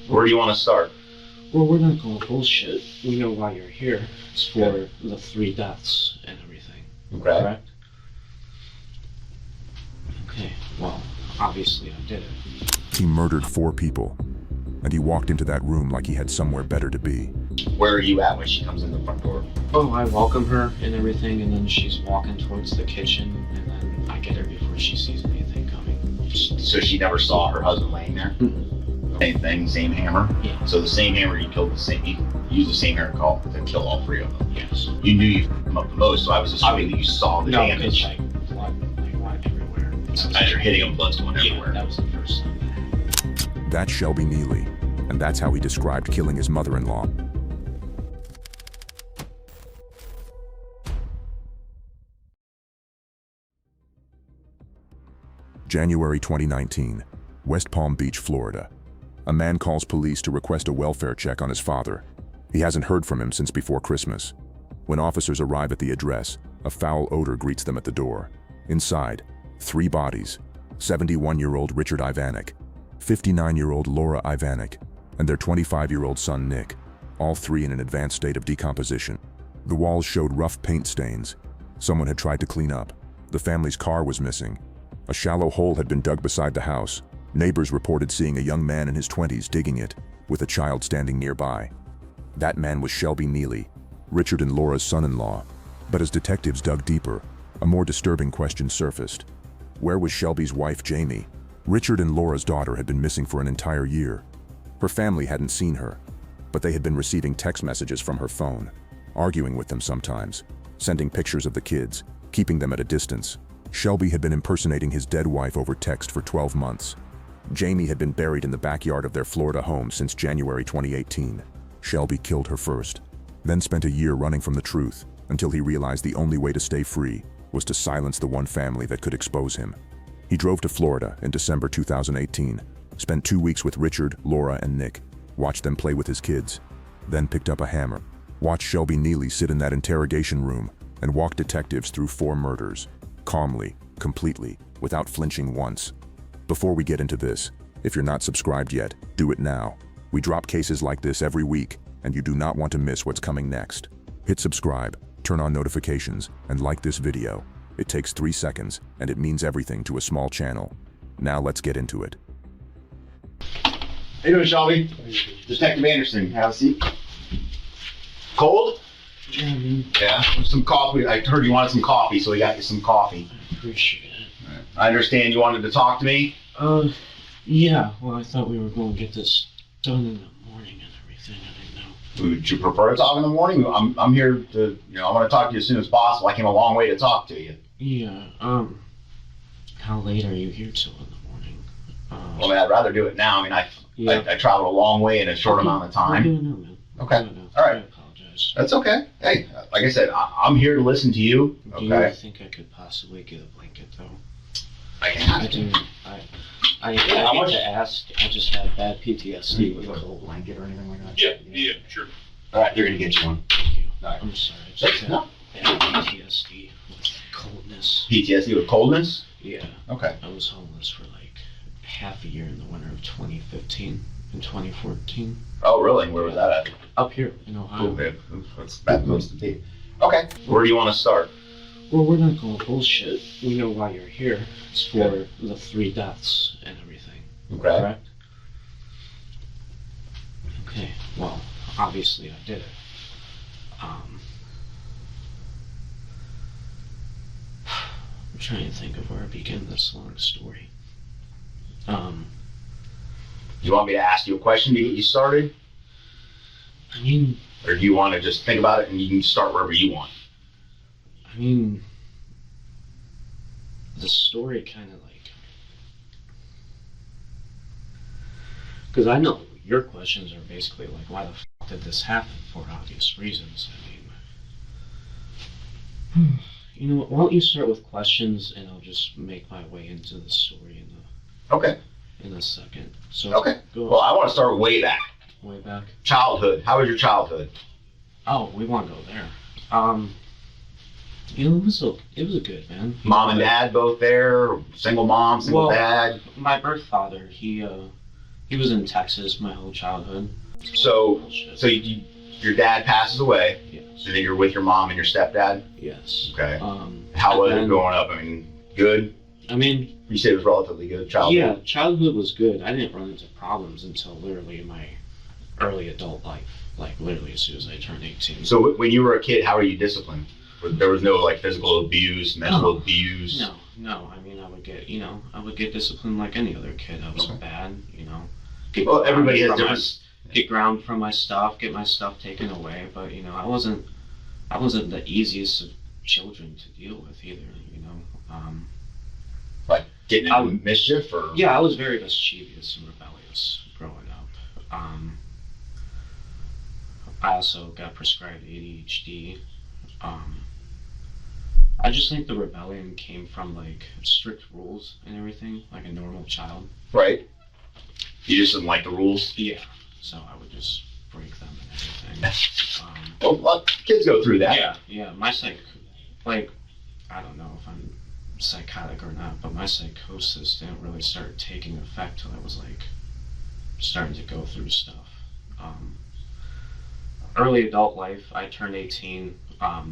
Where do you want to start? Well, we're not going bullshit. We know why you're here. It's for the 3 deaths and everything. Okay. Correct? Okay, well, obviously I did it. He murdered 4 people, and he walked into that room like he had somewhere better to be. Where are you at when she comes in the front door? Oh, I welcome her and everything, and then she's walking towards the kitchen, and then I get her before she sees anything coming. So she never saw her husband laying there? Mm-mm. Same thing, same hammer? Yeah. So the same hammer you used the same hammer to kill all 3 of them? Yes. You knew you fucked them up the most, so I was assuming that you saw the damage. No, it's like blood everywhere. As you're hitting them, blood's going everywhere. Yeah, that was the first time. That's Shelby Neely, and that's how he described killing his mother-in-law. January 2019, West Palm Beach, Florida. A man calls police to request a welfare check on his father. He hasn't heard from him since before Christmas. When officers arrive at the address, a foul odor greets them at the door. Inside, 3 bodies: 71-year-old Richard Ivancic, 59-year-old Laura Ivancic, and their 25-year-old son Nick, all 3 in an advanced state of decomposition. The walls showed rough paint stains. Someone had tried to clean up. The family's car was missing. A shallow hole had been dug beside the house. Neighbors reported seeing a young man in his 20s digging it, with a child standing nearby. That man was Shelby Neely, Richard and Laura's son-in-law. But as detectives dug deeper, a more disturbing question surfaced. Where was Shelby's wife, Jamie? Richard and Laura's daughter had been missing for an entire year. Her family hadn't seen her, but they had been receiving text messages from her phone, arguing with them sometimes, sending pictures of the kids, keeping them at a distance. Shelby had been impersonating his dead wife over text for 12 months. Jamie had been buried in the backyard of their Florida home since January 2018. Shelby killed her first, then spent a year running from the truth until he realized the only way to stay free was to silence the one family that could expose him. He drove to Florida in December 2018, spent 2 weeks with Richard, Laura, and Nick, watched them play with his kids, then picked up a hammer, watched Shelby Neely sit in that interrogation room, and walk detectives through 4 murders, calmly, completely, without flinching once. Before we get into this, if you're not subscribed yet, do it now. We drop cases like this every week, and you do not want to miss what's coming next. Hit subscribe, turn on notifications, and like this video. It takes 3 seconds, and it means everything to a small channel. Now let's get into it. How you doing, Shelby? Detective Anderson, have a seat. Cold? Yeah, some coffee. I heard you wanted some coffee, so we got you some coffee. I appreciate it. I understand you wanted to talk to me? Yeah, well, I thought we were going to get this done in the morning and everything. I didn't know. Would you prefer to talk in the morning? I'm here to, I want to talk to you as soon as possible. I came a long way to talk to you. Yeah, how late are you here till in the morning? Well, I mean, I'd rather do it now. I mean, I traveled a long way in a short amount of time. I do know, man. Okay, all right. I apologize. That's okay. Hey, like I said, I'm here to listen to you. Do you think I could possibly get a blanket, though? I can ask. I do. I hate to ask. I just have bad PTSD with a cold. blanket or anything like that? Yeah, sure. All right, they're gonna get you one. Thank you. All right. I'm sorry. I just have No. bad PTSD with coldness. PTSD with coldness? Yeah. Okay. I was homeless for like half a year in the winter of 2015 and 2014. Oh, really? Where was that at? Up here in Ohio. Oh, man. That's bad place to be. Okay. Where do you want to start? Well, we're not going bullshit. We know why you're here. It's for the 3 deaths and everything. Okay. Correct? Okay, well, obviously I did it. I'm trying to think of where I begin this long story. You want me to ask you a question to get you started? I mean, Or do you want to just think about it and you can start wherever you want? The story kind of like, because I know your questions are basically like, why the fuck did this happen, for obvious reasons. I mean, you know what, why don't you start with questions and I'll just make my way into the story in a second. So Okay. Go Well, I want to start way back. way back. Childhood. How was your childhood? Oh, we want to go there. It was a good, man. Mom and dad both there? Single mom, single Well, dad? My birth father, he He was in Texas my whole childhood. So your dad passes away, Yes. and then you're with your mom and your stepdad? Yes. Okay. How was it growing up? I mean, good? I mean... You said it was relatively good childhood? Yeah, childhood was good. I didn't run into problems until literally my early adult life. Like, literally as soon as I turned 18. So when you were a kid, how were you disciplined? There was no, like, physical abuse, mental abuse? No. I mean, I would get disciplined like any other kid. I was bad, Well, everybody has different... Get ground from my stuff, get my stuff taken away, but, I wasn't the easiest of children to deal with either, Like, getting into mischief, or? Yeah, I was very mischievous and rebellious growing up. I also got prescribed ADHD. I just think the rebellion came from, like, strict rules and everything, like a normal child. Right. You just didn't like the rules? Yeah. So I would just break them and everything. Well, kids go through that. Yeah. I don't know if I'm psychotic or not, but my psychosis didn't really start taking effect till I was, like, starting to go through stuff. Early adult life, I turned 18. I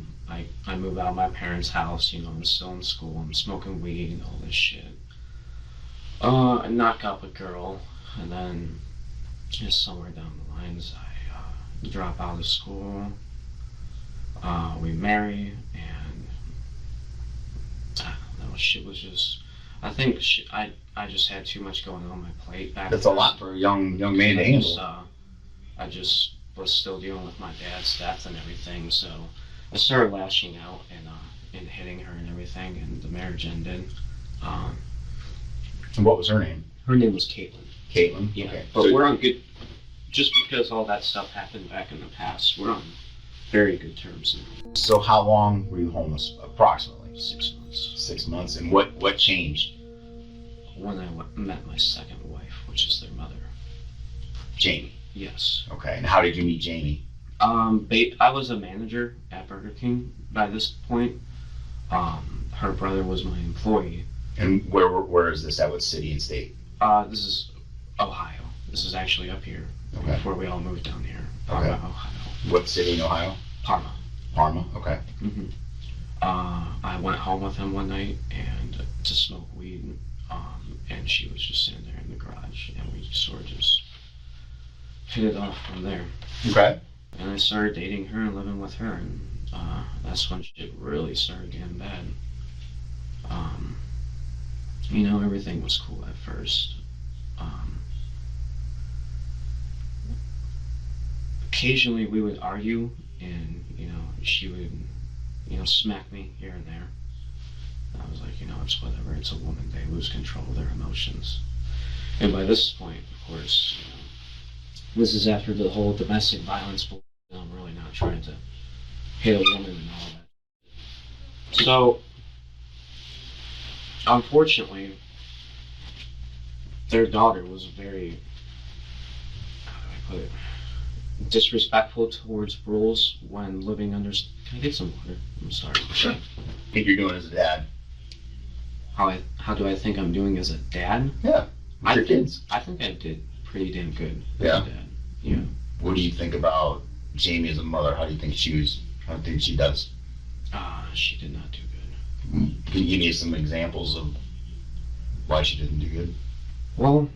moved out of my parents' house. I'm still in school. I'm smoking weed and all this shit. I knock up a girl, and then just somewhere down the lines, I drop out of school. We marry, and I don't know. Shit was just. I think I just had too much going on my plate back then. That's a lot for a young man to handle. I just was still dealing with my dad's death and everything, so I started lashing out and hitting her and everything, and the marriage ended. And what was her name? Her name was Caitlin. Caitlin? Yeah, okay. But we're on good, just because all that stuff happened back in the past, we're on very good terms now. So how long were you homeless, approximately? 6 months. 6 months, and what changed? When I met my second wife, which is their mother. Jamie? Yes. Okay, and how did you meet Jamie? I was a manager at Burger King by this point. Her brother was my employee. And where is this at? What city and state? This is Ohio. This is actually up here. Okay. Before we all moved down here. Okay. Ohio. What city in Ohio? Parma. Parma, okay. Mm-hmm. I went home with him one night and to smoke weed, and she was just sitting there in the garage, and we sort of just hit it off from there. Okay. And I started dating her and living with her, and that's when shit really started getting bad. Everything was cool at first. Occasionally we would argue, and she would smack me here and there. And I was like, it's whatever, it's a woman, they lose control of their emotions. And by this point, of course, this is after the whole domestic violence, but I'm really not trying to hit a woman and all that. So, unfortunately, their daughter was very, how do I put it, disrespectful towards rules when living under. Can I get some water? I'm sorry. Sure. I think you're doing as a dad. How do I think I'm doing as a dad? Yeah. With your kids. I think I did pretty damn good Yeah. as a dad. Yeah. What do you think about Jamie as a mother? How do you think she does? She did not do good. Can you give me some examples of why she didn't do good? Well,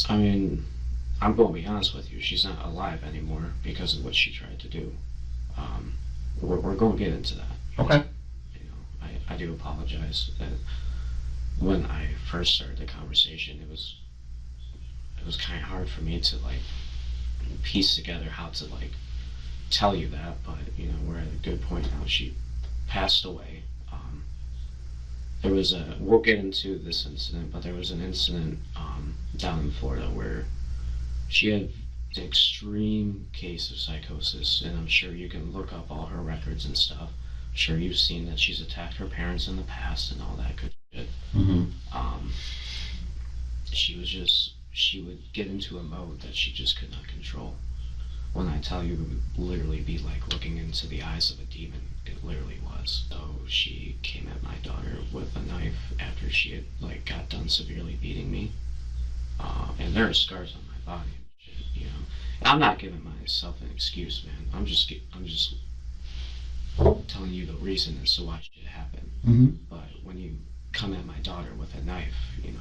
I mean, I'm going to be honest with you. She's not alive anymore because of what she tried to do. We're going to get into that. Okay. I do apologize. When I first started the conversation, it was kind of hard for me to piece together how to tell you that, but we're at a good point now. She passed away. We'll get into this incident, but there was an incident down in Florida where she had an extreme case of psychosis, and I'm sure you can look up all her records and stuff. I'm sure you've seen that she's attacked her parents in the past and all that good shit. Mm-hmm. She would get into a mode that she just could not control. When I tell you, it would literally be like looking into the eyes of a demon. It literally was. So she came at my daughter with a knife after she had got done severely beating me. And there are scars on my body and shit, you know. I'm not giving myself an excuse, man. I'm just telling you the reason as to why shit happened. Mm-hmm. But when you come at my daughter with a knife, you know,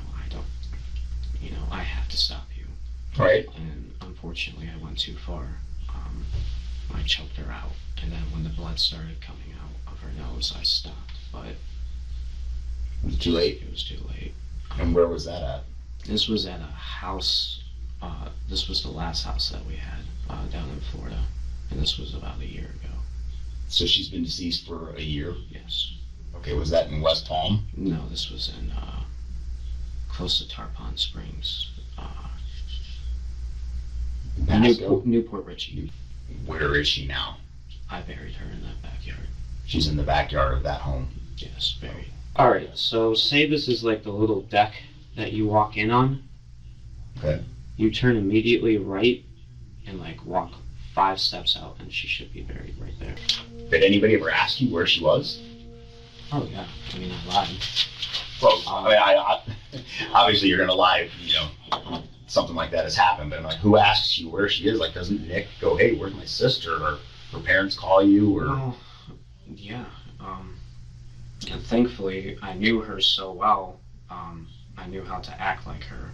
I have to stop you. Right. And unfortunately, I went too far. I choked her out, and then when the blood started coming out of her nose, I stopped. But It was too late. it was too late. And where was that at? This was at a house. This was the last house that we had down in Florida, and this was about a year ago. So she's been deceased for a year? Yes. Okay, was that in West Palm? No, this was in close to Tarpon Springs, Pasco? Newport Richie. Where is she now? I buried her in that backyard. She's in the backyard of that home. Yes, buried. All right. So say this is like the little deck that you walk in on. Okay. You turn immediately right and like walk 5 steps out, and she should be buried right there. Did anybody ever ask you where she was? Oh yeah. I mean, I lied. Well, I mean, I obviously you're gonna lie, you know, something like that has happened, but I'm like, who asks you where she is? Like, doesn't Nick go, hey, where's my sister? Or her parents call you? Or Well, yeah. And thankfully, I knew her so well. I knew how to act like her.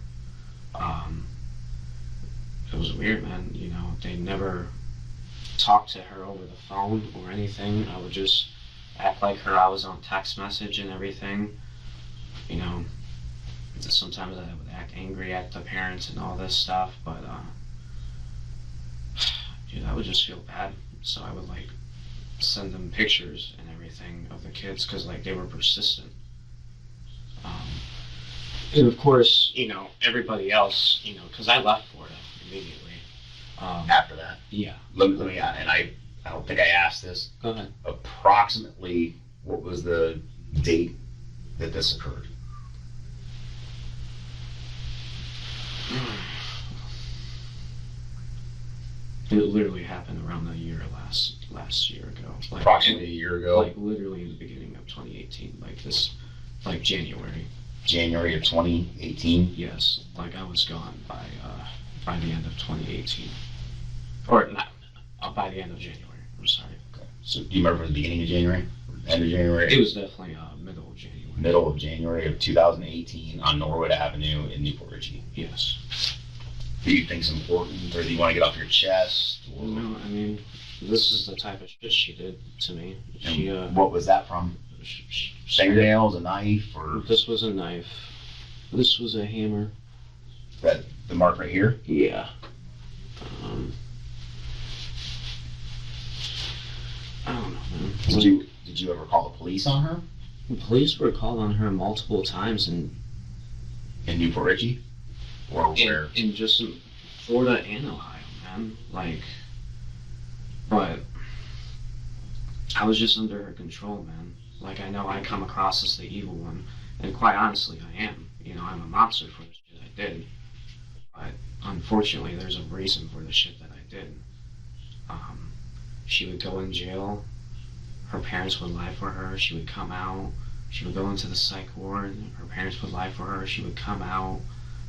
It was weird, man. You know, they never talked to her over the phone or anything. I would just act like her. I was on text message and everything. You know, sometimes I would act angry at the parents and all this stuff, but dude, I would just feel bad. So I would like send them pictures and everything of the kids because like they were persistent. And of course, you know, everybody else, you know, because I left Florida immediately. after that? Yeah. Let me, and I don't think I asked this. Go ahead. Approximately, what was the date that this occurred? It literally happened around the year last year ago. Like, Approximately a year ago, Like literally in the beginning of 2018, like January. January of 2018. Yes, like I was gone by the end of 2018, or not by the end of January. I'm sorry. Okay. So do you remember the beginning of January? End of January? It was definitely middle of January. Middle of January of 2018 on Norwood Avenue in Newport Richie. Yes. Do you think's important, or do you want to get off your chest? Or... No, I mean, this is the type of shit she did to me. She what was that from? Fingernails, a knife, or This was a knife. This was a hammer. that the mark right here? Yeah. I don't know, man. Did you ever call the police on her The police were called on her multiple times, and in Newport Richie, or where? in just in Florida and Ohio, man. Like, but I was just under her control, man. Like, I know I come across as the evil one, and quite honestly, I am. You know, I'm a monster for the shit I did. But unfortunately, there's a reason for the shit that I did. She would go in jail. Her parents would lie for her. She would come out. She would go into the psych ward. Her parents would lie for her. She would come out.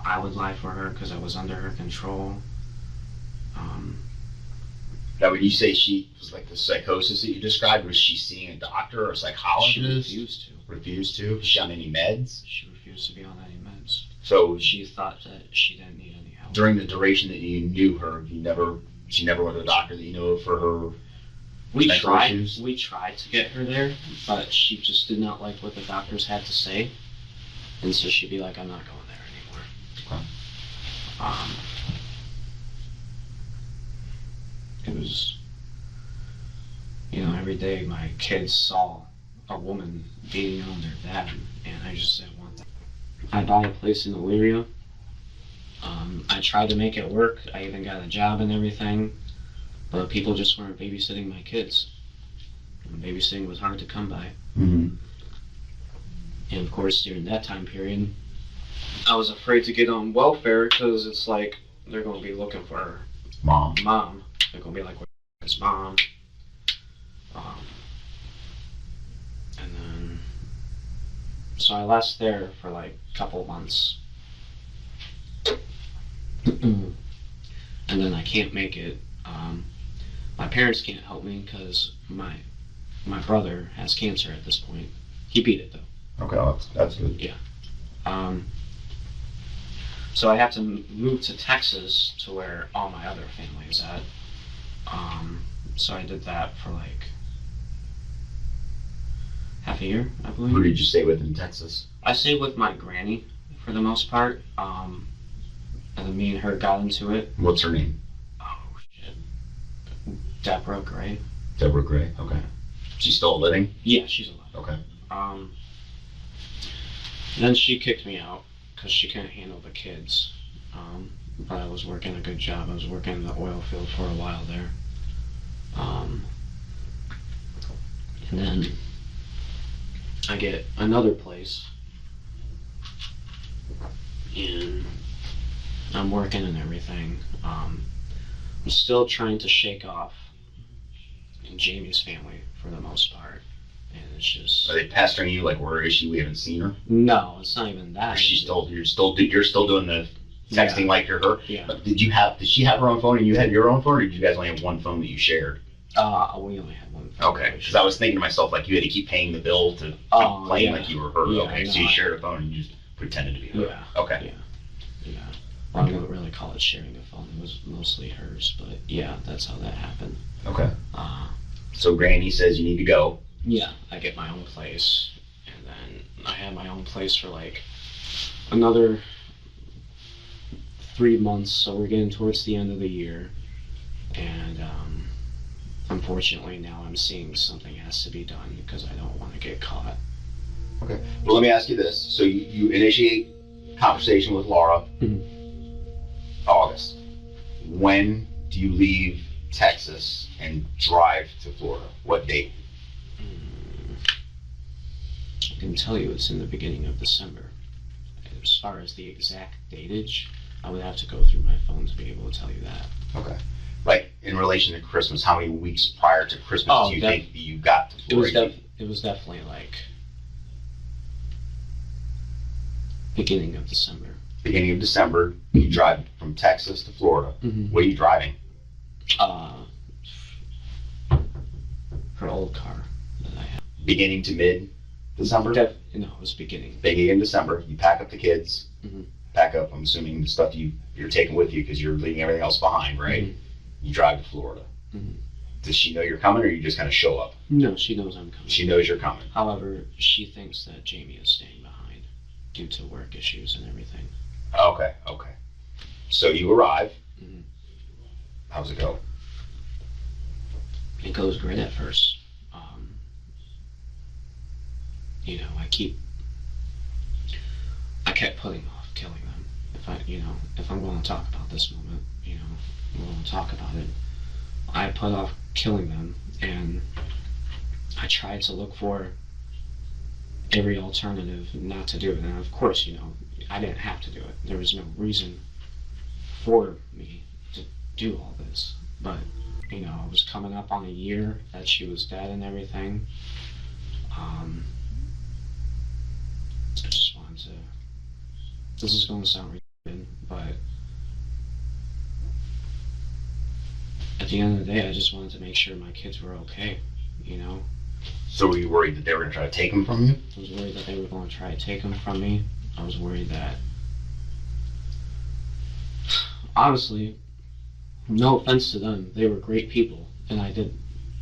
I would lie for her because I was under her control. Now, when you say she was like the psychosis that you described, was she seeing a doctor or a psychologist? She refused to. Refused to? She on any meds? She refused to be on any meds. So She thought that she didn't need any help. during the duration that you knew her, she never went to a doctor that you knew of for her mental issues? We tried to get her there, but she just did not like what the doctors had to say, and so she'd be like, "I'm not going there anymore." Okay. It was, you know, every day my kids saw a woman beating on their dad, and I just didn't want that. I bought a place in Elyria. I tried to make it work. I even got a job and everything, but people just weren't babysitting my kids. And babysitting was hard to come by. Mm-hmm. And of course, during that time period, I was afraid to get on welfare because it's like they're going to be looking for her Mom. mom. They're going to be like, "Where's mom?" And then, so I lasted there for like a couple months. and then I can't make it. My parents can't help me because my brother has cancer at this point. He beat it though. Okay, well, that's good. Yeah. So I have to move to Texas to where all my other family is at. So I did that for like half a year, I believe. Who did you stay with in Texas? I stayed with my granny for the most part. And then me and her got into it. What's her name? Oh shit. Deborah Gray. Deborah Gray. Okay. She's still living? Yeah, she's alive. Okay. Then she kicked me out because she couldn't handle the kids. But I was working a good job. I was working in the oil field for a while there. And then I get another place, and I'm working and everything. I'm still trying to shake off Jamie's family for the most part, and it's just. Are they pestering you? Like, where is she? We haven't seen her. No, it's not even that. You're still doing the texting like you're her. Yeah. But did she have her own phone and you had your own phone, or did you guys only have one phone that you shared? We only had one phone. Okay, because I was thinking to myself, like, you had to keep paying the bill to keep playing like you were her. Yeah, okay, no, so you shared a phone and you just pretended to be her. Yeah. Okay. Yeah. Well, I don't really call it sharing a phone. It was mostly hers, but yeah, that's how that happened. Okay. So Granny says you need to go. Yeah, I get my own place, and then I had my own place for like another 3 months, so we're getting towards the end of the year, and unfortunately now I'm seeing something has to be done because I don't want to get caught. Okay. Well, let me ask you this. So you initiate conversation with Laura. August. When do you leave Texas and drive to Florida? What date? I can tell you it's in the beginning of December. As far as the exact datage, I would have to go through my phone to be able to tell you that. Okay. Like, in relation to Christmas, how many weeks prior to Christmas do you think you got to Florida? It was definitely like beginning of December. Beginning of December, you drive from Texas to Florida. Mm-hmm. What are you driving? Her old car that I have. Beginning to mid-December? No, it was beginning. Beginning in December, you pack up the kids. Mm-hmm. Pack up, I'm assuming, the stuff you're taking with you because you're leaving everything else behind, right? Mm-hmm. You drive to Florida. Mm-hmm. Does she know you're coming, or you just kind of show up? No, she knows I'm coming. She knows you're coming. However, she thinks that Jamie is staying behind due to work issues and everything. Okay. So you arrive. Mm-hmm. How's it go? It goes great at first. I kept putting off killing them. If I'm going to talk about this moment, I'm going to talk about it. I put off killing them, and I tried to look for every alternative not to do it. And of course, I didn't have to do it. There was no reason for me to do all this. But, I was coming up on a year that she was dead and everything. I just wanted to, this is going to sound ridiculous, but at the end of the day, I just wanted to make sure my kids were okay, So were you worried that they were going to try to take them from you? I was worried that they were going to try to take them from me. I was worried that, honestly, no offense to them, they were great people, and I did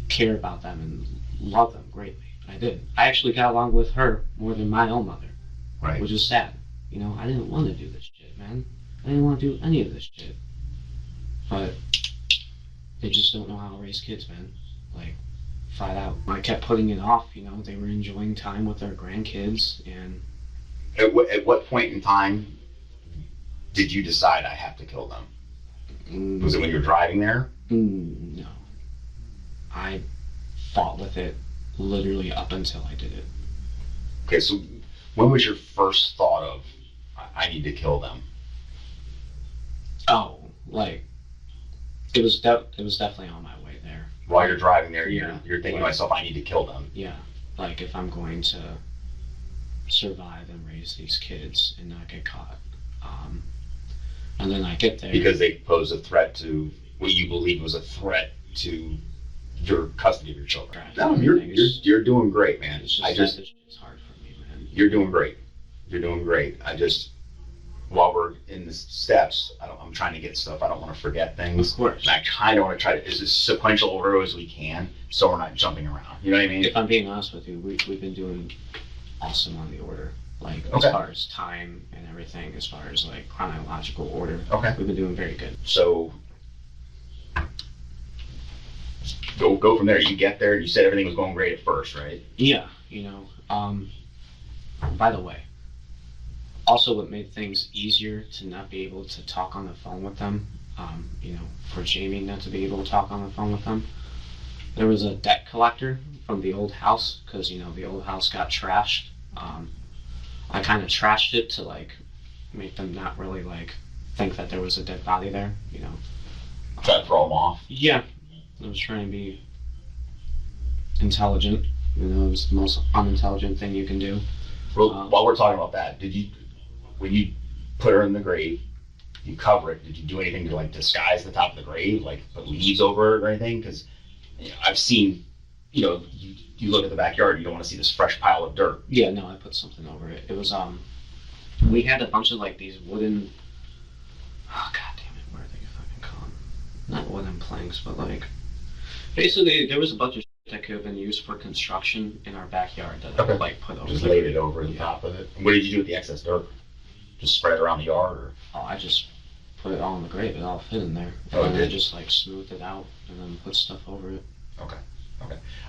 care about them and love them greatly. I did. I actually got along with her more than my own mother, Right. Which is sad. I didn't want to do this shit, man. I didn't want to do any of this shit. But they just don't know how to raise kids, man. Like, flat out. I kept putting it off, they were enjoying time with their grandkids, and... At what point in time did you decide I have to kill them? Was it when you were driving there? No. I fought with it literally up until I did it. Okay, so when was your first thought of, I need to kill them? Oh, like, it was definitely on my way there. While you're driving there, Yeah. you're thinking to myself, I need to kill them. Yeah, like if I'm going to survive and raise these kids and not get caught. And then I get there. Because they pose a threat to what you believe was a threat to your custody of your children. Right. No, you're doing great, man. It's hard for me, man. You're doing great. You're doing great. While we're in the steps, I'm trying to get stuff. I don't want to forget things. Of course. And I kind of want to try to, as sequential order as we can, so we're not jumping around. You know what I mean? If I'm being honest with you, we've been doing awesome on the order. Like, as Okay. far as time and everything, as far as like chronological order. Okay. We've been doing very good. So go from there. You get there. You said everything was going great at first, right? Yeah, by the way, also what made things easier to not be able to talk on the phone with them, for Jamie not to be able to talk on the phone with them, there was a debt collector from the old house, because, the old house got trashed. I kind of trashed it to, like, make them not really, like, think that there was a dead body there, Try to throw them off. Yeah, I was trying to be intelligent. It was the most unintelligent thing you can do. Well, while we're talking about that, when you put her in the grave, you cover it, did you do anything to, like, disguise the top of the grave, like put leaves over it or anything? Because I've seen, you look at the backyard, you don't want to see this fresh pile of dirt. Yeah, no, I put something over it. It was, we had a bunch of, like, these wooden, oh, god damn it, what are they fucking called? Not wooden planks, but, like, basically, there was a bunch of shit that could have been used for construction in our backyard that I, like, put over. Just laid it over the top of it. And what did you do with the excess dirt? Just spread it around the yard, or? Oh, I just put it all in the grave. It all fit in there. Oh, and it then I did? just, like, smoothed it out and then put stuff over it. Okay.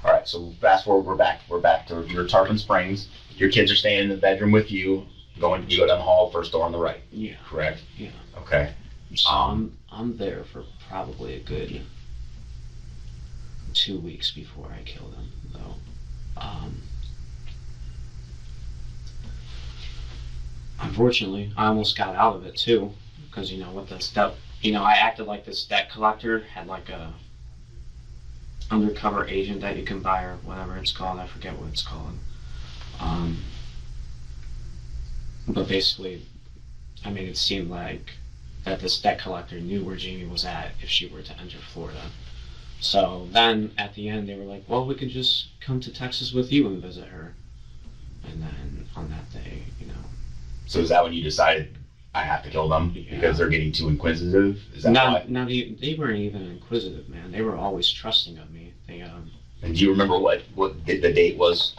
All right, so fast forward, we're back to your Tarpon Springs. Your kids are staying in the bedroom with you. You go down the hall, first door on the right. Yeah. Correct? Yeah. Okay. So I'm there for probably a good 2 weeks before I killed him, though. Unfortunately, I almost got out of it too, because with the step, I acted like this debt collector, had like a undercover agent that you can buy or whatever it's called. I forget what it's called. But basically, I made it seem like that this debt collector knew where Jamie was at if she were to enter Florida. So then at the end, they were like, well, we could just come to Texas with you and visit her. And then on that day, So is that when you decided I have to kill them because they're getting too inquisitive? Is that why? No, they weren't even inquisitive, man. They were always trusting of me. They And do you remember what the date was?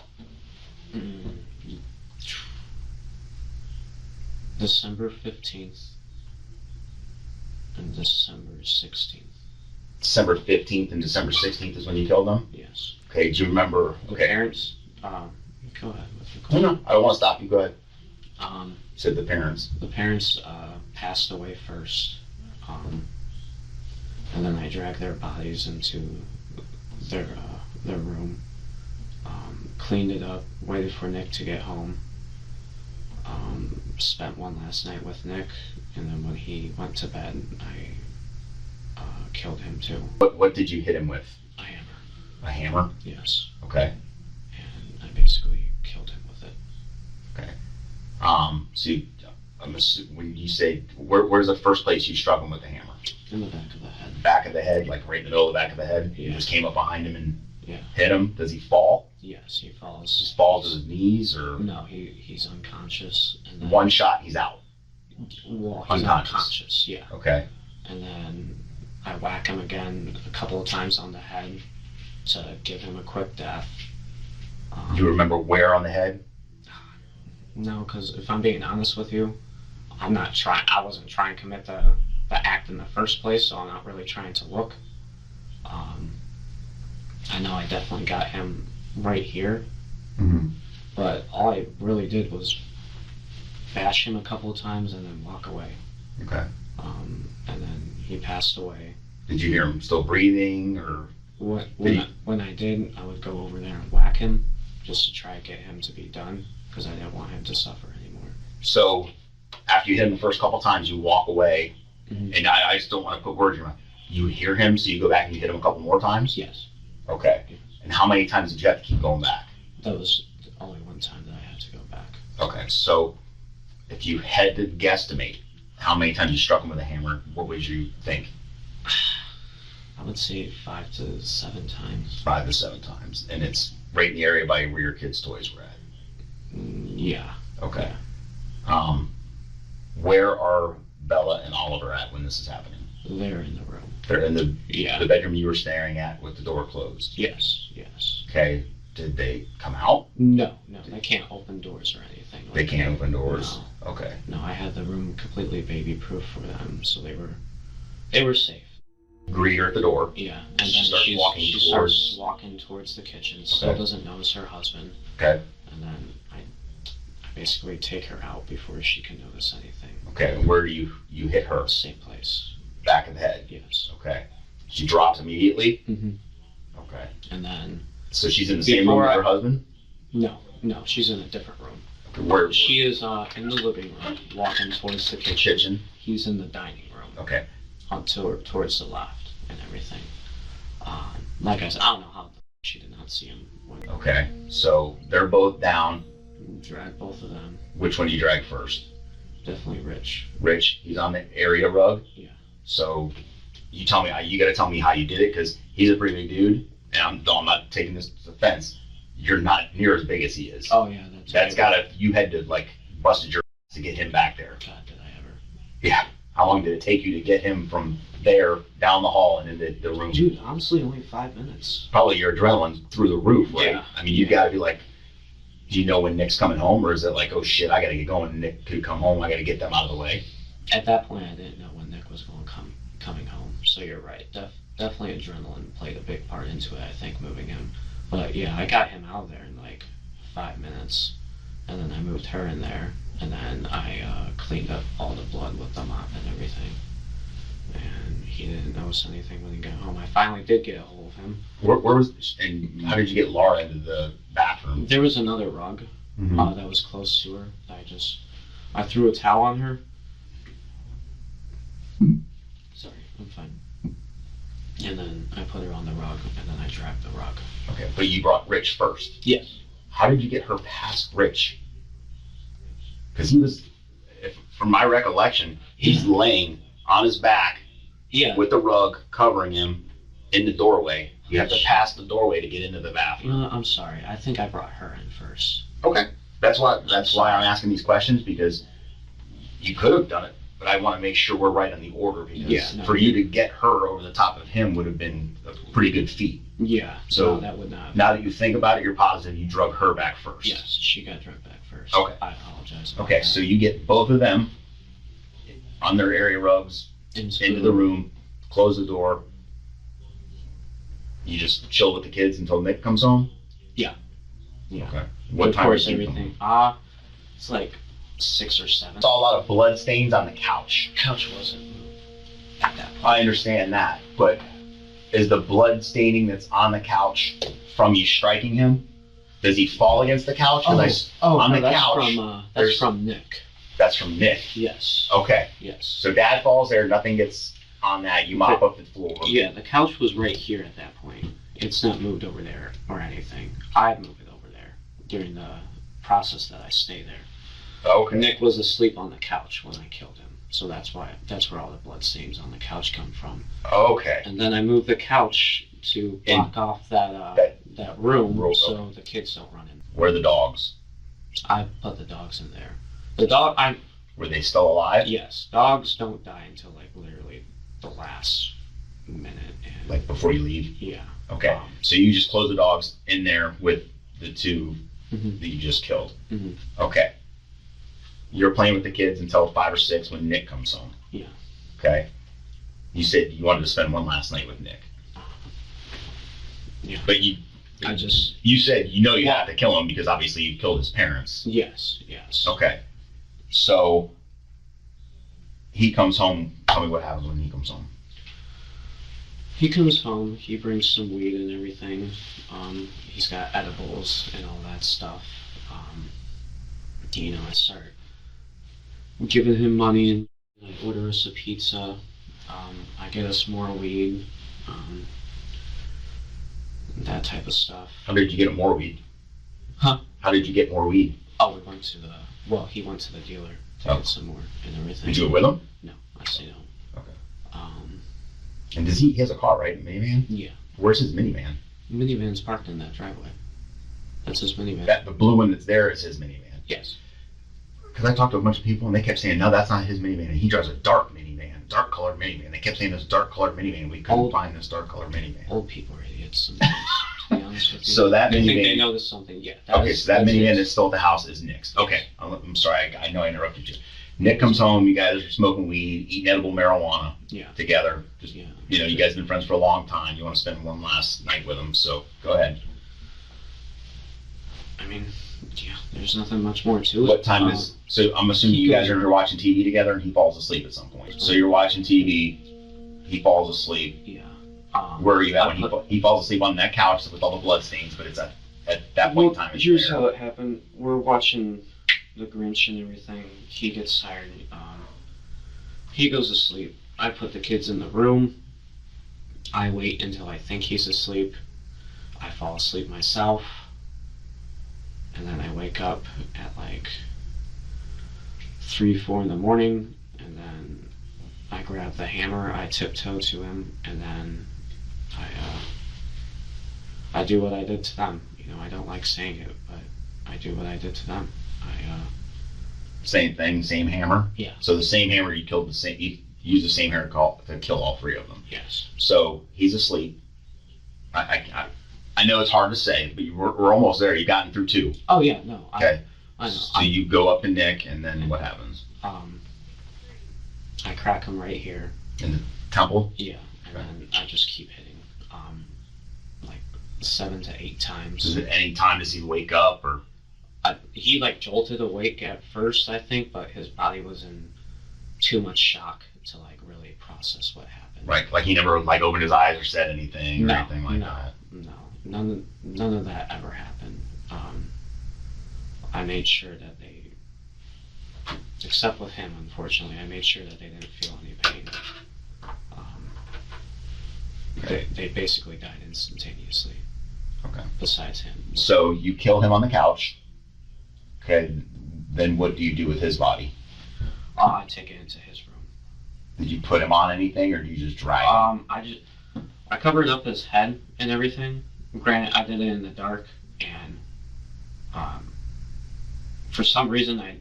December 15th and December 16th. December 15th and December 16th is when you killed them? Yes. Okay, do you remember? The Okay. parents, go ahead. No, I don't want to stop you. Go ahead. Um, You said the parents. The parents passed away first, and then I dragged their bodies into their room, cleaned it up, waited for Nick to get home, spent one last night with Nick, and then when he went to bed, I killed him too. What did you hit him with? A hammer. A hammer? Yes. Okay. And I basically killed him with it. Okay. So I'm assuming when you say where's the first place you struck him with the hammer? In the back of the head. Back of the head, like right in the middle of the back of the head. Yeah. You just came up behind him and Yeah. hit him. Does he fall? Yes, he falls. Just falls to his knees, or No, he's unconscious. And then, one shot, he's out. Well, he's unconscious. Yeah. Okay. And then I whack him again a couple of times on the head to give him a quick death. Do you remember where on the head? No, because if I'm being honest with you, I wasn't trying to commit the act in the first place, so I'm not really trying to look. I know I definitely got him right here, but all I really did was bash him a couple of times and then walk away. Okay. And then he passed away. Did you hear him still breathing, or? When I did, I would go over there and whack him just to try to get him to be done, because I didn't want him to suffer anymore. So after you hit him the first couple times, you walk away, Mm-hmm. and I just don't want to put words in your mouth. You hear him, so you go back and you hit him a couple more times? Yes. Okay. Yes. And how many times did you have to keep going back? That was only one time that I had to go back. Okay, so if you had to guesstimate, how many times you struck him with a hammer? What would you think? I would say 5 to 7 times. 5 to 7 times. And it's right in the area by where your kids' toys were at. Yeah. Okay. Where are Bella and Oliver at when this is happening? They're in the room. They're in the Yeah. bedroom you were staring at with the door closed. Yes. Yes. Okay. Did they come out? No. They can't open doors or anything. They can't open doors. No. Okay. No, I had the room completely baby-proof for them, so they were safe. Greet her at the door. Yeah, and She then starts she starts walking towards the kitchen. Still doesn't notice her husband. Okay. And then I basically take her out before she can notice anything. Okay. And where do you hit her? Same place. Back of the head. Yes. Okay. She drops immediately. Mm-hmm. Okay. And then So she's in the same room with her husband? No, she's in a different room. Okay. Where? She is in the living room, walking towards the kitchen. He's in the dining room. Okay. Towards the left and everything. Like I said, I don't know how she did not see him. Okay. So they're both down. Drag both of them. Which one do you drag first? Definitely Rich. Rich. He's on the area rug. Yeah. So you tell me. You got to tell me how you did it because he's a pretty big dude, and I'm not taking this offense. You're not near as big as he is. Oh yeah, that's gotta. You had to like busted your ass to get him back there. God, did I ever? Yeah. How long did it take you to get him from there down the hall and into the room? Dude, honestly, only 5 minutes. Probably your adrenaline through the roof, right? Yeah. I mean, you gotta be like, do you know when Nick's coming home, or is it like, oh shit, I gotta get going. Nick could come home. I gotta get them out of the way. At that point, I didn't know when Nick was coming home. So you're right. Definitely adrenaline played a big part into it. I think moving him. But yeah, I got him out of there in like 5 minutes, and then I moved her in there, and then I cleaned up all the blood with the mop and everything. And he didn't notice anything when he got home. I finally did get a hold of him. Where was, and how did you get Laura into the bathroom? There was another rug that was close to her. I threw a towel on her. Sorry, I'm fine. And then I put her on the rug, and then I dragged the rug. Okay, but you brought Rich first. Yes. How did you get her past Rich? Because he was, from my recollection, he's laying on his back with the rug covering him in the doorway. You have to pass the doorway to get into the bathroom. I'm sorry. I think I brought her in first. Okay. That's why I'm asking these questions, because you could have done it, but I want to make sure we're right on the order, because for you to get her over the top of him would have been a pretty good feat. Yeah. So no, that would not. Now that you think about it, you're positive you drug her back first. Yes, she got drugged back first. Okay. I apologize. Okay, so you get both of them on their area rugs into the room, close the door. You just chill with the kids until Nick comes home? Yeah. Yeah. Okay. What time is everything? It's like 6 or 7. Saw a lot of blood stains on the couch. Couch wasn't moved at that point. I understand that, but is the blood staining that's on the couch from you striking him? Does he fall against the couch? On that's the couch. That's from Nick. That's from Nick. Yes. Okay. Yes. So Dad falls there, nothing gets on that. You mop up the floor. Yeah, the couch was right here at that point. It's not moved over there or anything. I moved it over there during the process that I stay there. Okay. Nick was asleep on the couch when I killed him. So that's where all the blood stains on the couch come from. Okay. And then I moved the couch to block off that room so the kids don't run in. Where are the dogs? I put the dogs in there. Were they still alive? Yes. Dogs don't die until like literally the last minute. And, like before you leave? Yeah. Okay. So you just close the dogs in there with the 2 that you just killed. Mm-hmm. Okay. You're playing with the kids until 5 or 6 when Nick comes home. Yeah. Okay. You said you wanted to spend one last night with Nick. Yeah. But you said you have to kill him because obviously you killed his parents. Yes. Okay. So he comes home. Tell me what happens when he comes home. He comes home. He brings some weed and everything. He's got edibles and all that stuff. I start giving him money and I order us a pizza. I get us more weed. That type of stuff. How did you get more weed? Huh? How did you get more weed? Oh, we went to the, well, he went to the dealer to get some more and everything. Did you go with him? No, I stayed home. Okay. Um, And he has a car, right? A minivan? yeah. Where's his minivan? Minivan's parked in that driveway. That's his minivan. The blue one that's there is his minivan. Yes. Because I talked to a bunch of people and they kept saying, no, that's not his minivan. And he drives a dark minivan, dark colored minivan. They kept saying this dark colored minivan and we couldn't find this dark colored minivan. Old people are idiots sometimes, to be honest with you. So that They think minivan- they noticed something, yeah. Okay, so that minivan his. that's still at the house is Nick's. Okay, I'm sorry, I know I interrupted you. Nick comes home, you guys are smoking weed, eating edible marijuana Yeah. together. Just, Yeah. you know, you guys have been friends for a long time. You want to spend one last night with him, so go ahead. I mean, yeah, there's nothing much more to it. What time is, so I'm assuming you guys are watching TV together and he falls asleep at some point. So you're watching TV, he falls asleep. Yeah. Where are you at when he falls asleep on that couch with all the blood stains, but it's at that point in time. it's Here's there. how it happened. We're watching The Grinch and everything. He gets tired. He goes to sleep. I put the kids in the room. I wait until I think he's asleep. I fall asleep myself. And then I wake up at like 3, 4 in the morning. And then I grab the hammer. I tiptoe to him. And then I do what I did to them. You know, I don't like saying it, but I do what I did to them. Same thing, same hammer? Yeah. So the same hammer you used the same hammer to kill all 3 of them. Yes. So he's asleep. I know it's hard to say, but we're almost there. You've gotten through 2. Oh yeah, no. Okay. I know. So you go up to Nick, and then what happens? I crack him right here. In the temple? Yeah, and then I just keep hitting, like 7 to 8 times. Is it any time does he wake up, or? He like jolted awake at first, I think, but his body was in too much shock to like really process what happened. Right, like he never like opened his eyes or said anything or anything like that. No, none of that ever happened. I made sure that they, except with him, unfortunately, I made sure that they didn't feel any pain. They basically died instantaneously. Okay. Besides him. So you kill him on the couch. Okay. Then what do you do with his body? I take it into his room. Did you put him on anything, or do you just dry him? I covered up his head and everything. Granted, I did it in the dark, and for some reason, I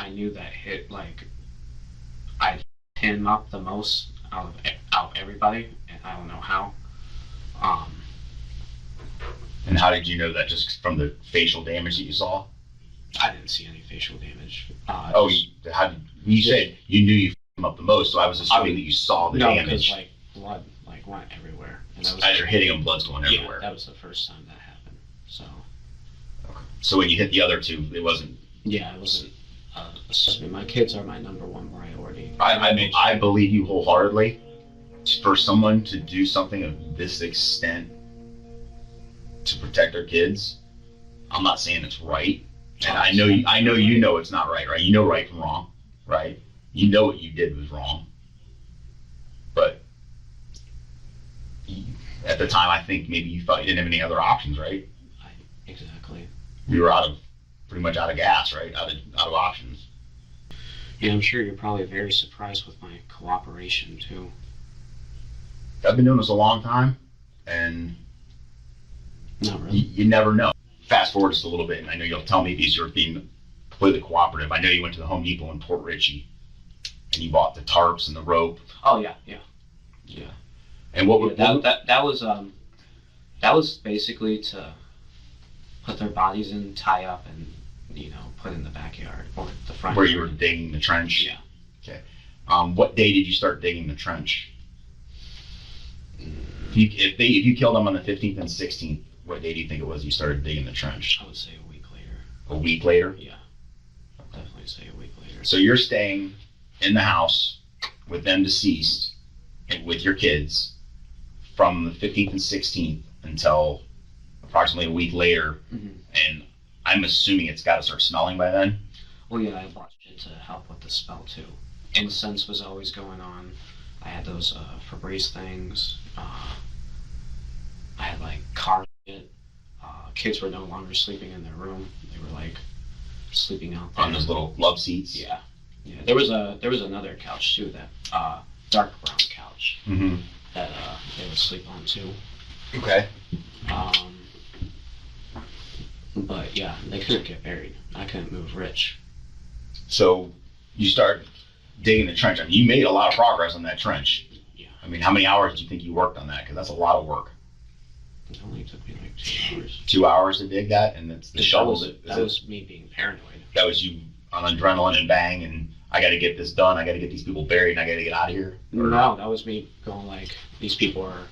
knew that I hit him up the most out of everybody, and I don't know how. And how did you know that? Just from the facial damage that you saw? I didn't see any facial damage. You said you knew you f***ed him up the most, so I was assuming that you saw the damage. No, because blood went everywhere. And that was as you're hitting him, blood's going everywhere. Yeah, that was the first time that happened. So. Okay. So when you hit the other 2, it wasn't. Yeah, it wasn't. My kids are my number 1 priority. I believe you wholeheartedly. For someone to do something of this extent to protect their kids, I'm not saying it's right, and I know you know it's not right. You know right from wrong, right? You know what you did was wrong, but at the time, I think maybe you thought you didn't have any other options, right? Exactly. You were pretty much out of gas, right? Out of options. Yeah, I'm sure you're probably very surprised with my cooperation too. I've been doing this a long time, and not really. You never know. Fast forward just a little bit, and I know you'll tell me these are being completely cooperative. I know you went to the Home Depot in Port Richey, and you bought the tarps and the rope. Oh yeah. And what that was basically to put their bodies in, tie up, and put in the backyard or the front. Where you were digging the trench. Yeah. Okay. What day did you start digging the trench? If you killed them on the 15th and 16th, what day do you think it was you started digging the trench? I would say a week later. A week later? Yeah. I'll definitely say a week later. So you're staying in the house with them deceased and with your kids from the 15th and 16th until approximately a week later, and I'm assuming it's got to start smelling by then? Well, yeah, I bought it to help with the smell too. Incense was always going on. I had those Febreze things. I had like car shit. Kids were no longer sleeping in their room. They were like sleeping out there. On those little love seats? Yeah. Yeah. There was another couch too, that dark brown couch Mm-hmm. that they would sleep on too. Okay. But yeah, they couldn't get buried. I couldn't move Rich. So you start digging the trench. I mean, you made a lot of progress on that trench. Yeah. I mean, how many hours do you think you worked on that? Because that's a lot of work. It only took me like 2 hours. 2 hours to dig that, and it's the shovels. That was me being paranoid. That was you on adrenaline and bang, and I got to get this done. I got to get these people buried, and I got to get out of here. No, that was me going like, these people are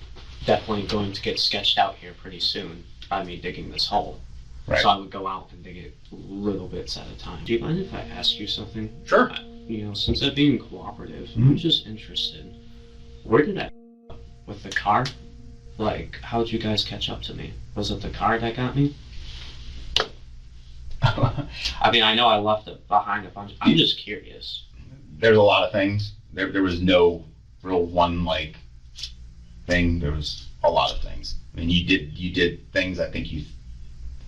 definitely going to get sketched out here pretty soon by me digging this hole. Right. So I would go out and dig it little bits at a time. Do you mind if I ask you something? Sure. Since I'm being cooperative, Mm-hmm. I'm just interested. Where did I with the car? Like, how'd you guys catch up to me? Was it the car that got me? I mean, I know I left it behind a bunch. I'm just curious. There's a lot of things. There was no real one like thing. There was a lot of things. I mean, you did things I think you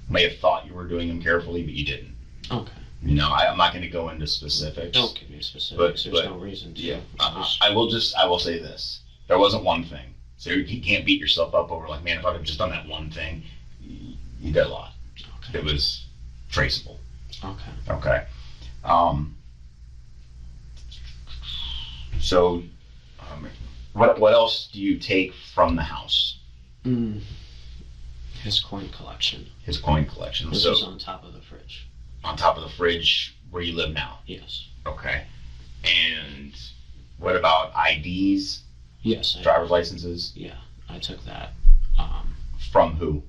may have thought you were doing them carefully, but you didn't. Okay. I'm not going to go into specifics. Don't give me specifics. There's but no reason to. Yeah. I will say this. There wasn't one thing. So you can't beat yourself up over like, man, if I'd have just done that one thing, you did a lot. Okay. It was traceable. Okay. Okay. So, what else do you take from the house? His coin collection. His coin collection. This So was on top of the fridge. on top of the fridge where you live now. Yes. Okay. And what about IDs? Yes. Driver's licenses? Yeah, I took that. From who?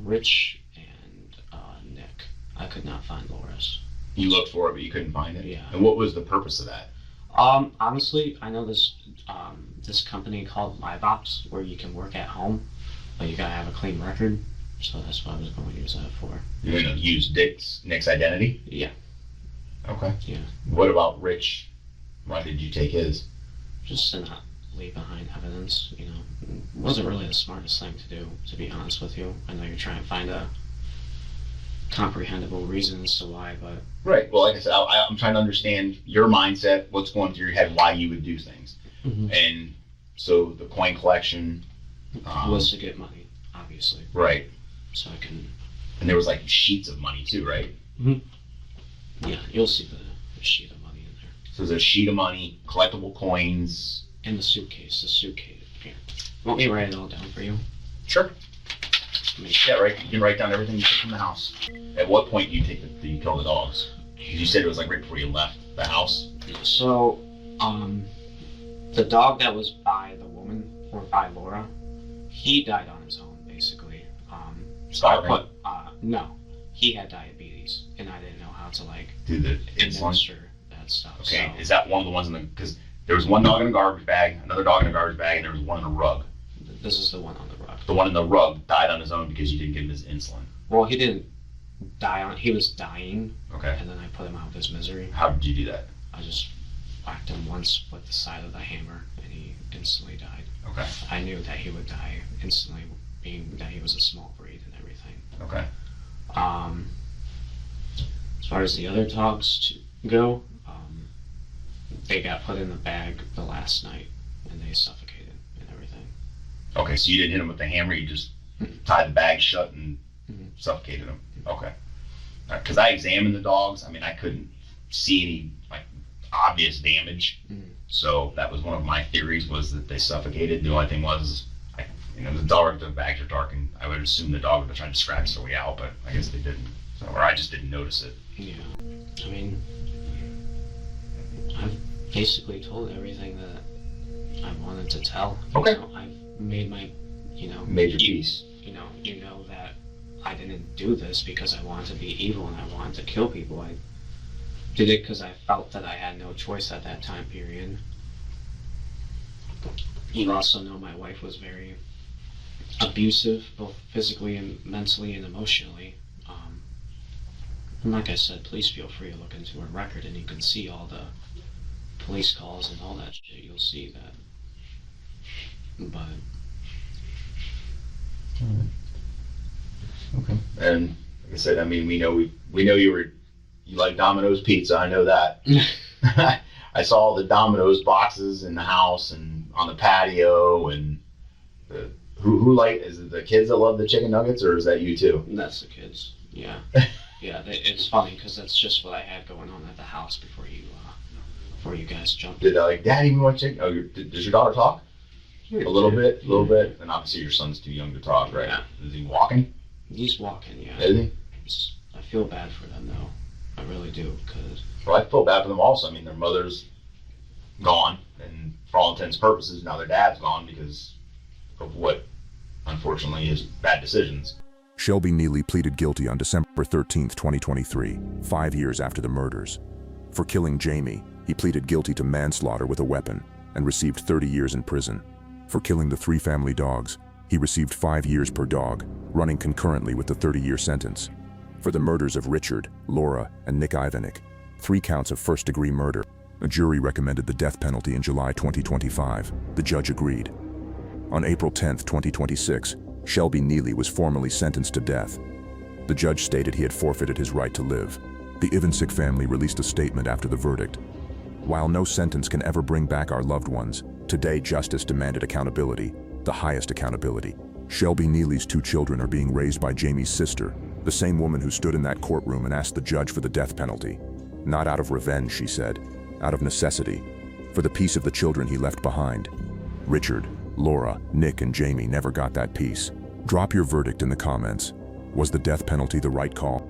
Rich and Nick. I could not find Laura's. You looked for it, but you couldn't find it? Yeah. And what was the purpose of that? Honestly, I know this company called Ivanics where you can work at home, but you gotta have a clean record. So that's what I was going to use that for. You're going to use Nick's identity? Yeah. Okay. Yeah. What about Rich? Why did you take his? Just to not leave behind evidence, It wasn't really the smartest thing to do, to be honest with you. I know you're trying to find a comprehensible reason as to why, but... Right. Well, like I said, I'm trying to understand your mindset, what's going through your head, why you would do things. Mm-hmm. And so the coin collection... was to get money, obviously. Right. So I can... And there was like sheets of money too, right? Yeah, you'll see the sheet of money in there. So there's a sheet of money, collectible coins. And the suitcase. Here. Want me to write it all down for you? Sure. Sure. Yeah, right. You can write down everything you took from the house. At what point do you kill the dogs? You said it was like right before you left the house. So, the dog that was by the woman, or by Laura, he died on his own, basically. Starving? No. He had diabetes, and I didn't know how to, do the insulin. administer that stuff. Okay, So, is that one of the ones because there was one dog in a garbage bag, another dog in a garbage bag, and there was one in a rug. this is the one on the rug. The one in the rug died on his own because you didn't give him his insulin. Well, he didn't die on, he was dying, Okay. and then I put him out of his misery. How did you do that? I just whacked him once with the side of the hammer, and he instantly died. Okay. I knew that he would die instantly, being that he was a small breed and everything. Okay. As far as the other dogs go, they got put in the bag the last night, and they suffocated and everything. Okay, so you didn't hit him with the hammer, you just tied the bag shut and Mhm. suffocated him. Okay. Because I examined the dogs, I mean, I couldn't see any obvious damage. Mhm. So that was one of my theories, was that they suffocated. The only thing was, the bags are dark, and I would assume the dog would have tried to scratch their way out, but I guess they didn't. So, or I just didn't notice it. Yeah. I mean, I've basically told everything that I wanted to tell. Okay. I've made my, Major piece. You know that I didn't do this because I wanted to be evil and I wanted to kill people. I did it because I felt that I had no choice at that time period. You also know my wife was very abusive, both physically and mentally and emotionally. And like I said, please feel free to look into her record and you can see all the police calls and all that shit. You'll see that. But Okay. And like I said, I mean, we know you were You like Domino's pizza, I know that. I saw all the Domino's boxes in the house and on the patio, and who like, is it the kids that love the chicken nuggets, or is that you too? That's the kids. Yeah. Yeah. It's funny because that's just what I had going on at the house before you guys jumped. Did Daddy, we want chicken? Oh, does your daughter talk? A little bit. And obviously your son's too young to talk, right? Yeah. Is he walking? He's walking, yeah. Is he? I feel bad for them though. I really do, because. Well, I feel bad for them also. I mean, their mother's gone, and for all intents and purposes, now their dad's gone because of what, unfortunately, is bad decisions. Shelby Neely pleaded guilty on December 13, 2023, 5 years after the murders. For killing Jaime, he pleaded guilty to manslaughter with a weapon and received 30 years in prison. For killing the 3 family dogs, he received 5 years per dog, running concurrently with the 30-year sentence. For the murders of Richard, Laura, and Nick Ivanic, 3 counts of first-degree murder, a jury recommended the death penalty in July 2025. The judge agreed. On April 10, 2026, Shelby Neely was formally sentenced to death. The judge stated he had forfeited his right to live. The Ivancic family released a statement after the verdict. While no sentence can ever bring back our loved ones, today justice demanded accountability, the highest accountability. Shelby Neely's 2 children are being raised by Jaime's sister, the same woman who stood in that courtroom and asked the judge for the death penalty. Not out of revenge, she said, out of necessity, for the peace of the children he left behind. Richard, Laura, Nick, and Jaime never got that peace. Drop your verdict in the comments. Was the death penalty the right call?